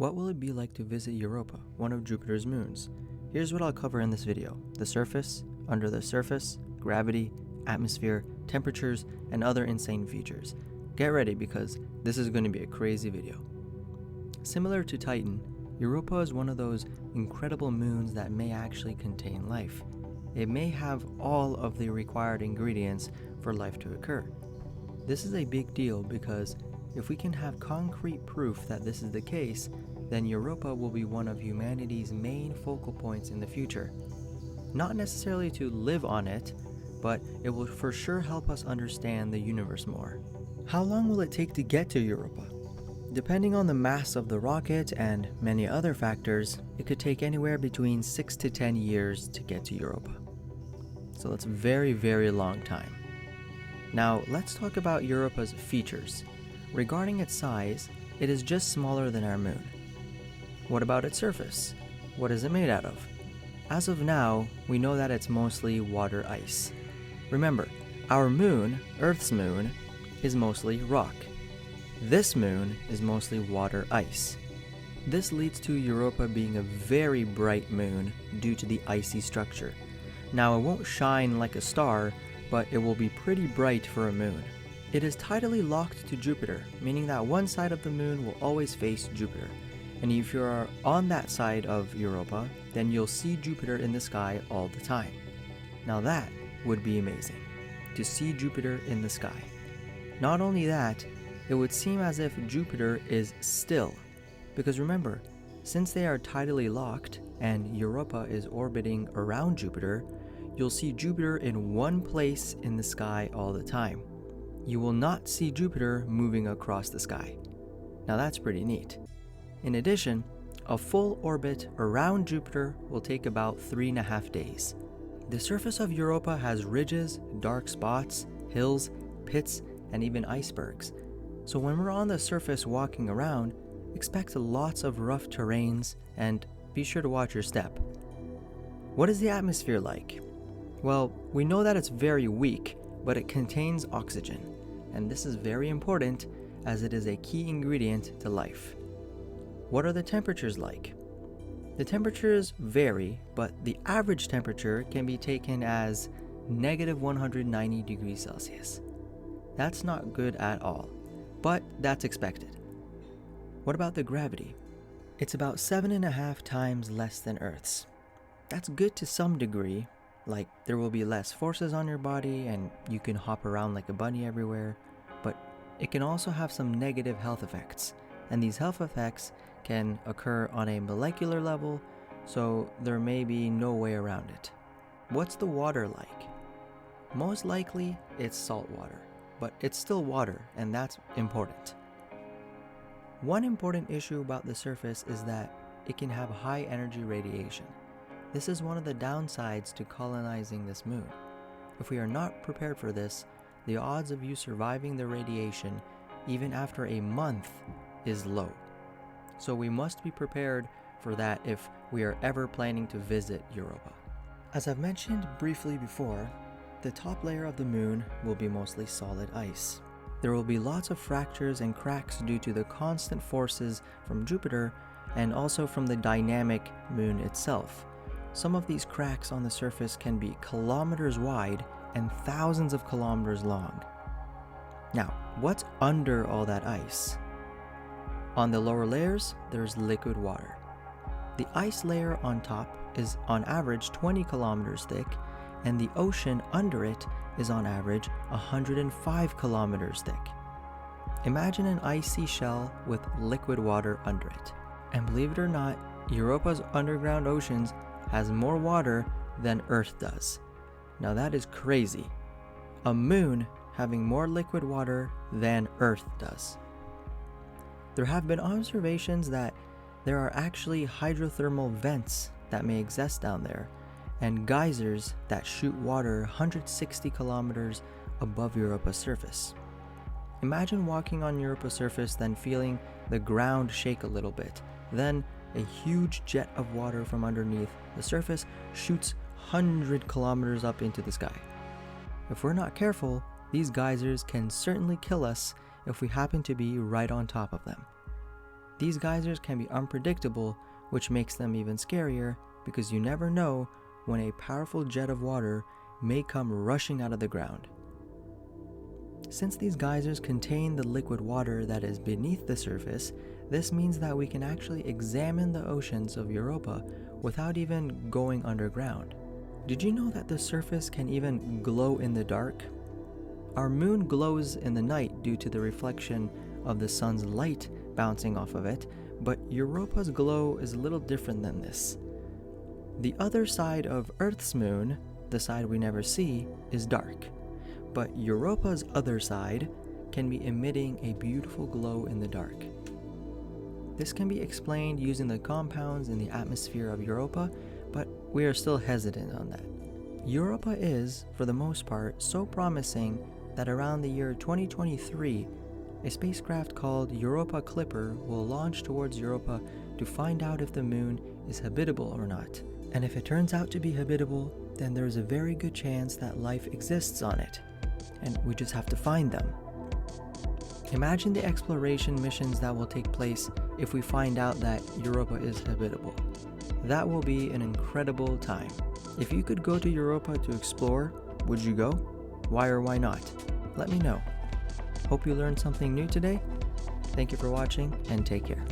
What will it be like to visit Europa, one of Jupiter's moons? Here's what I'll cover in this video: the surface, under the surface, gravity, atmosphere, temperatures, and other insane features. Get ready because this is going to be a crazy video. Similar to Titan, Europa is one of those incredible moons that may actually contain life. It may have all of the required ingredients for life to occur. This is a big deal because if we can have concrete proof that this is the case, then Europa will be one of humanity's main focal points in the future. Not necessarily to live on it, but it will for sure help us understand the universe more. How long will it take to get to Europa? Depending on the mass of the rocket and many other factors, it could take anywhere between 6 to 10 years to get to Europa. So that's a very, very long time. Now let's talk about Europa's features. Regarding its size, it is just smaller than our moon. What about its surface? What is it made out of? As of now, we know that it's mostly water ice. Remember, our moon, Earth's moon, is mostly rock. This moon is mostly water ice. This leads to Europa being a very bright moon due to the icy structure. Now, it won't shine like a star, but it will be pretty bright for a moon. It is tidally locked to Jupiter, meaning that one side of the moon will always face Jupiter. And if you are on that side of Europa, then you'll see Jupiter in the sky all the time. Now that would be amazing, to see Jupiter in the sky. Not only that, it would seem as if Jupiter is still. Because remember, since they are tidally locked and Europa is orbiting around Jupiter, you'll see Jupiter in one place in the sky all the time. You will not see Jupiter moving across the sky. Now that's pretty neat. In addition, a full orbit around Jupiter will take about 3.5 days. The surface of Europa has ridges, dark spots, hills, pits, and even icebergs. So when we're on the surface walking around, expect lots of rough terrains and be sure to watch your step. What is the atmosphere like? Well, we know that it's very weak, but it contains oxygen. And this is very important as it is a key ingredient to life. What are the temperatures like? The temperatures vary, but the average temperature can be taken as negative 190 degrees Celsius. That's not good at all, but that's expected. What about the gravity? It's about 7.5 times less than Earth's. That's good to some degree, like there will be less forces on your body and you can hop around like a bunny everywhere, but it can also have some negative health effects, and these health effects can occur on a molecular level, so there may be no way around it. What's the water like? Most likely it's salt water, but it's still water, and that's important. One important issue about the surface is that it can have high energy radiation. This is one of the downsides to colonizing this moon. If we are not prepared for this, the odds of you surviving the radiation, even after a month, is low. So we must be prepared for that if we are ever planning to visit Europa. As I've mentioned briefly before, the top layer of the moon will be mostly solid ice. There will be lots of fractures and cracks due to the constant forces from Jupiter and also from the dynamic moon itself. Some of these cracks on the surface can be kilometers wide and thousands of kilometers long. Now, what's under all that ice? On the lower layers, there's liquid water. The ice layer on top is on average 20 kilometers thick, and the ocean under it is on average 105 kilometers thick. Imagine an icy shell with liquid water under it. And believe it or not, Europa's underground oceans has more water than Earth does. Now that is crazy. A moon having more liquid water than Earth does. There have been observations that there are actually hydrothermal vents that may exist down there, and geysers that shoot water 160 kilometers above Europa's surface. Imagine walking on Europa's surface, then feeling the ground shake a little bit. Then a huge jet of water from underneath the surface shoots 100 kilometers up into the sky. If we're not careful, these geysers can certainly kill us if we happen to be right on top of them. These geysers can be unpredictable, which makes them even scarier because you never know when a powerful jet of water may come rushing out of the ground. Since these geysers contain the liquid water that is beneath the surface, this means that we can actually examine the oceans of Europa without even going underground. Did you know that the surface can even glow in the dark? Our moon glows in the night due to the reflection of the sun's light bouncing off of it, but Europa's glow is a little different than this. The other side of Earth's moon, the side we never see, is dark, but Europa's other side can be emitting a beautiful glow in the dark. This can be explained using the compounds in the atmosphere of Europa, but we are still hesitant on that. Europa is, for the most part, so promising that around the year 2023, a spacecraft called Europa Clipper will launch towards Europa to find out if the moon is habitable or not. And if it turns out to be habitable, then there is a very good chance that life exists on it, and we just have to find them. Imagine the exploration missions that will take place if we find out that Europa is habitable. That will be an incredible time. If you could go to Europa to explore, would you go? Why or why not? Let me know. Hope you learned something new today. Thank you for watching and take care.